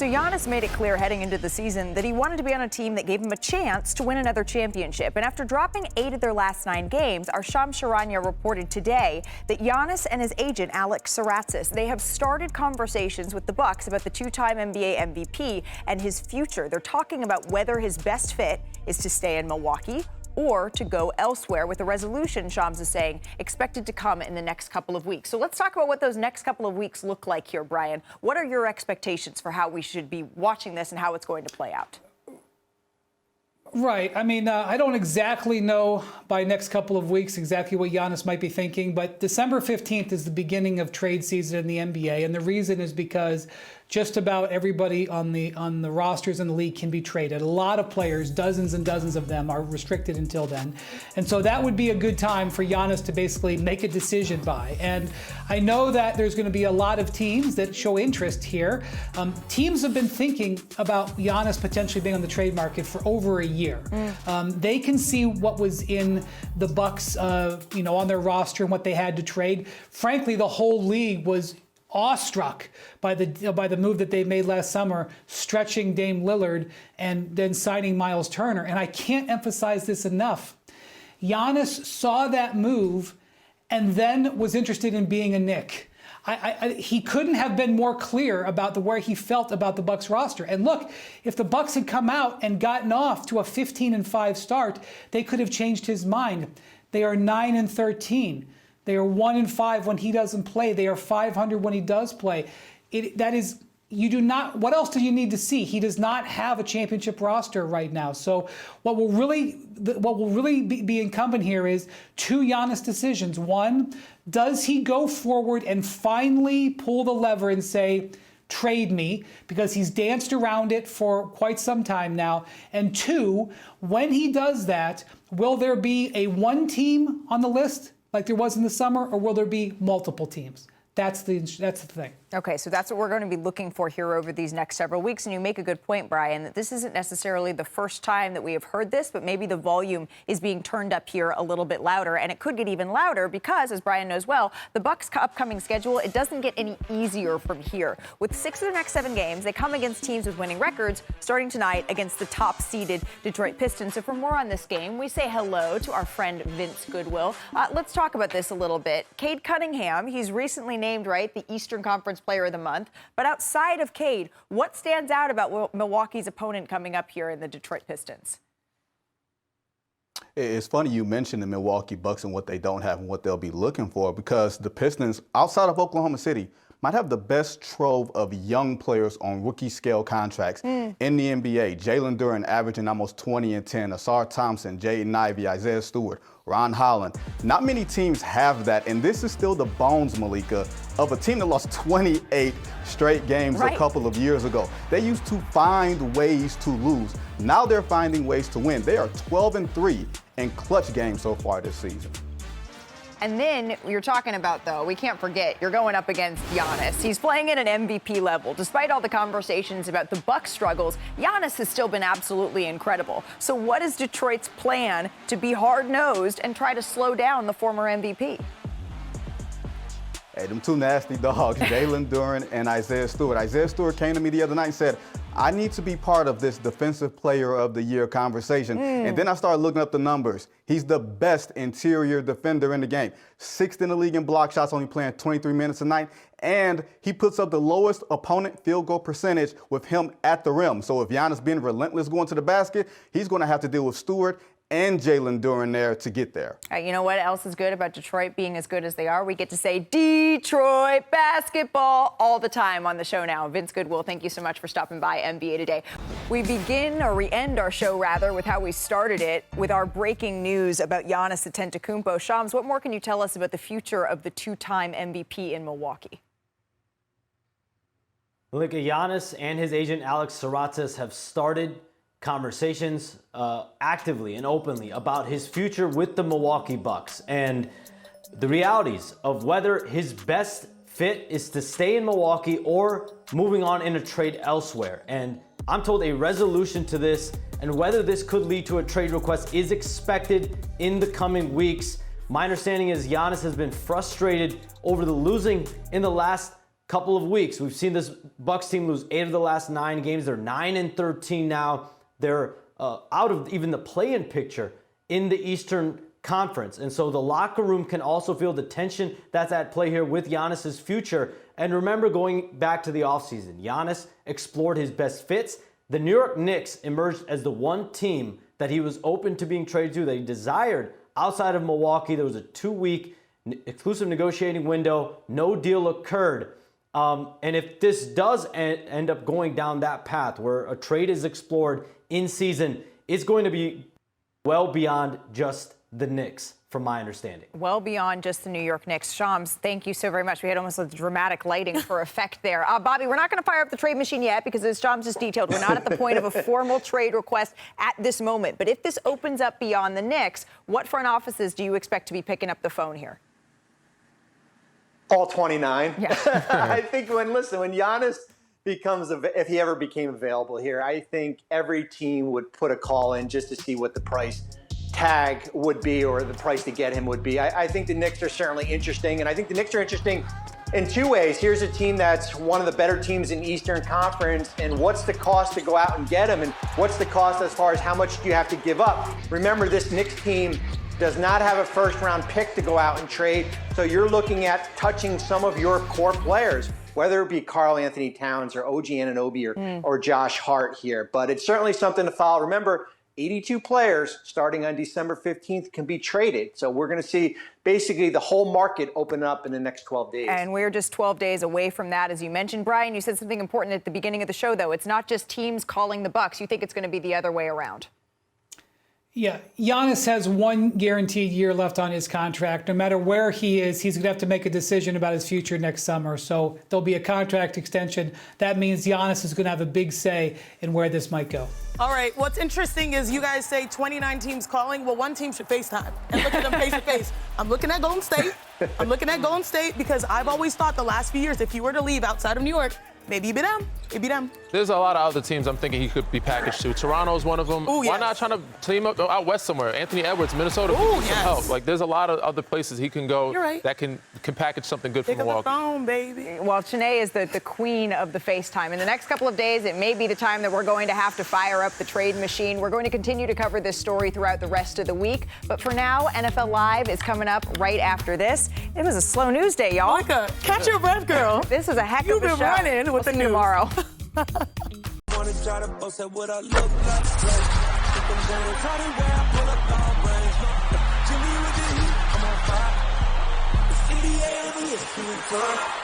So Giannis made it clear heading into the season that he wanted to be on a team that gave him a chance to win another championship. And after dropping 8 of their last 9 games, our Charania reported today that Giannis and his agent, Alex Saratzis, they have started conversations with the Bucks about the 2-time NBA MVP and his future. They're talking about whether his best fit is to stay in Milwaukee or to go elsewhere, with a resolution, Shams is saying, expected to come in the next couple of weeks. So let's talk about what those next couple of weeks look like here, Brian. What are your expectations for how we should be watching this and how it's going to play out? Right. I mean, I don't exactly know by next couple of weeks exactly what Giannis might be thinking, but December 15th is the beginning of trade season in the NBA, and the reason is because just about everybody on the rosters in the league can be traded. A lot of players, dozens and dozens of them, are restricted until then. And so that would be a good time for Giannis to basically make a decision by. And I know that there's going to be a lot of teams that show interest here. Teams have been thinking about Giannis potentially being on the trade market for over a year. They can see what was in the Bucks, on their roster and what they had to trade. Frankly, the whole league was awestruck by the move that they made last summer, stretching Dame Lillard and then signing Myles Turner. And I can't emphasize this enough. Giannis saw that move and then was interested in being a Knick. He couldn't have been more clear about where he felt about the Bucks roster. And look, if the Bucks had come out and gotten off to a 15-5 start, they could have changed his mind. They are 9-13. They are 1-5 when he doesn't play. They are 500 when he does play. What else do you need to see? He does not have a championship roster right now. So what will really be incumbent here is 2 Giannis decisions. One, does he go forward and finally pull the lever and say, trade me, because he's danced around it for quite some time now? And 2, when he does that, will there be a 1 team on the list like there was in the summer, or will there be multiple teams? That's the thing. Okay, so that's what we're going to be looking for here over these next several weeks. And you make a good point, Brian, that this isn't necessarily the first time that we have heard this, but maybe the volume is being turned up here a little bit louder. And it could get even louder because, as Brian knows well, the Bucks' upcoming schedule, it doesn't get any easier from here. With 6 of their next 7 games, they come against teams with winning records, starting tonight against the top-seeded Detroit Pistons. So for more on this game, we say hello to our friend Vince Goodwill. Let's talk about this a little bit. Cade Cunningham, he's recently named, the Eastern Conference Player of the Month. But outside of Cade, what stands out about Milwaukee's opponent coming up here in the Detroit Pistons? It's funny you mentioned the Milwaukee Bucks and what they don't have and what they'll be looking for, because the Pistons, outside of Oklahoma City, might have the best trove of young players on rookie-scale contracts in the NBA. Jalen Duren averaging almost 20 and 10, Asar Thompson, Jaden Ivey, Isaiah Stewart, Ron Holland. Not many teams have that, and this is still the bones, Malika, of a team that lost 28 straight games a couple of years ago. They used to find ways to lose. Now they're finding ways to win. They are 12-3 in clutch games so far this season. And then you're talking about, though, we can't forget, you're going up against Giannis. He's playing at an MVP level. Despite all the conversations about the Bucks' struggles, Giannis has still been absolutely incredible. So what is Detroit's plan to be hard-nosed and try to slow down the former MVP? Hey, them 2 nasty dogs, Jalen Duren and Isaiah Stewart. Isaiah Stewart came to me the other night and said, I need to be part of this Defensive Player of the Year conversation. And then I started looking up the numbers. He's the best interior defender in the game. 6th in the league in block shots, only playing 23 minutes a night. And he puts up the lowest opponent field goal percentage with him at the rim. So if Giannis being relentless going to the basket, he's going to have to deal with Stewart and Jalen Duren there to get there. You know what else is good about Detroit being as good as they are? We get to say Detroit basketball all the time on the show now. Vince Goodwill, thank you so much for stopping by NBA Today. We end our show with how we started it, with our breaking news about Giannis Antetokounmpo. Shams, what more can you tell us about the future of the 2-time MVP in Milwaukee? Look, Giannis and his agent Alex Saratzis have started conversations actively and openly about his future with the Milwaukee Bucks and the realities of whether his best fit is to stay in Milwaukee or moving on in a trade elsewhere. And I'm told a resolution to this and whether this could lead to a trade request is expected in the coming weeks. My understanding is Giannis has been frustrated over the losing in the last couple of weeks. We've seen this Bucks team lose 8 of the last 9 games. They're 9-13 now. They're out of even the play-in picture in the Eastern Conference. And so the locker room can also feel the tension that's at play here with Giannis's future. And remember, going back to the offseason, Giannis explored his best fits. The New York Knicks emerged as the one team that he was open to being traded to, that he desired outside of Milwaukee. There was a 2-week exclusive negotiating window. No deal occurred. And if this does end up going down that path where a trade is explored in season, it's going to be well beyond just the Knicks, from my understanding. Well beyond just the New York Knicks. Shams, thank you so very much. We had almost a dramatic lighting for effect there. Bobby, we're not going to fire up the trade machine yet because, as Shams just detailed, we're not at the point of a formal trade request at this moment. But if this opens up beyond the Knicks, what front offices do you expect to be picking up the phone here? All 29. Yeah. I think when Giannis if he ever became available here, I think every team would put a call in just to see what the price tag would be or the price to get him would be. I think the Knicks are certainly interesting, and I think the Knicks are interesting in 2 ways. Here's a team that's one of the better teams in Eastern Conference, and what's the cost to go out and get him, and what's the cost as far as how much do you have to give up? Remember, this Knicks team does not have a first-round pick to go out and trade, so you're looking at touching some of your core players, whether it be Karl Anthony Towns or OG Anunoby or Josh Hart here. But it's certainly something to follow. Remember, 82 players starting on December 15th can be traded. So we're going to see basically the whole market open up in the next 12 days. And we're just 12 days away from that, as you mentioned. Brian, you said something important at the beginning of the show, though. It's not just teams calling the Bucks. You think it's going to be the other way around? Yeah, Giannis has 1 guaranteed year left on his contract. No matter where he is, he's going to have to make a decision about his future next summer. So there'll be a contract extension. That means Giannis is going to have a big say in where this might go. All right, what's interesting is you guys say 29 teams calling. Well, one team should FaceTime and look at them face to face. I'm looking at Golden State. I'm looking at Golden State because I've always thought the last few years, if you were to leave outside of New York, maybe it'd be them. It'd be them. There's a lot of other teams I'm thinking he could be packaged to. Toronto's one of them. Ooh, Why yes. not try to team up out west somewhere? Anthony Edwards, Minnesota, could use some help. Like, there's a lot of other places he can go that can package something good for Pick Milwaukee. up the phone, baby. Well, Shanae is the queen of the FaceTime. In the next couple of days, it may be the time that we're going to have to fire up the trade machine. We're going to continue to cover this story throughout the rest of the week. But for now, NFL Live is coming up right after this. It was a slow news day, y'all. Monica, catch your breath, girl. This is a heck You've of a been show. running with the See you news. tomorrow. Wanna try to boast at what I look like. Think I'm gonna try to wear I pull up long range. Jimmy with the heat, I'm on fire. It's NBA over here,